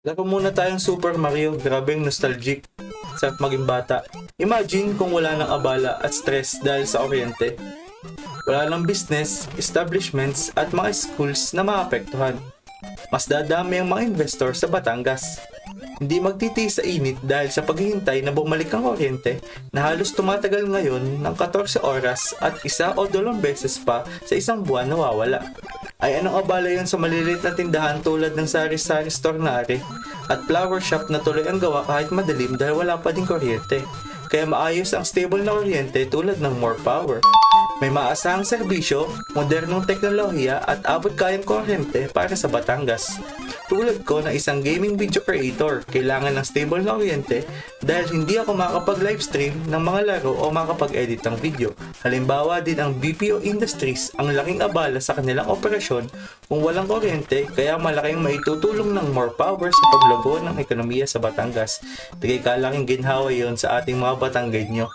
Laro muna tayong Super Mario, grabeng nostalgic. Sarap maging bata. Imagine kung wala nang abala at stress dahil sa kuryente. Wala nang business, establishments at mga schools na maapektuhan. Mas dadami ang mga investor sa Batangas. Hindi magtitiis sa init dahil sa paghihintay na bumalik ang kuryente na halos tumatagal ngayon ng 14 oras at 1 o 2 beses pa sa isang buwan nawawala. Ay anong abala yon sa maliliit na tindahan tulad ng sari-sari store na ari at flower shop na tuloy ang gawa kahit madilim dahil wala pa din kuryente. Kaya maayos ang stable na kuryente tulad ng more power. May maasahang serbisyo, modernong teknolohiya at abot kayang kuryente para sa Batangas. Tulad ko na isang gaming video creator, kailangan ng stable na kuryente dahil hindi ako makapag-livestream ng mga laro o makapag-edit ng video. Halimbawa din ang BPO Industries ang laking abala sa kanilang operasyon kung walang kuryente kaya malaking maitutulong ng more power sa paglago ng ekonomiya sa Batangas. Tigay kalaking ginhawa yon sa ating mga Batanggenyo.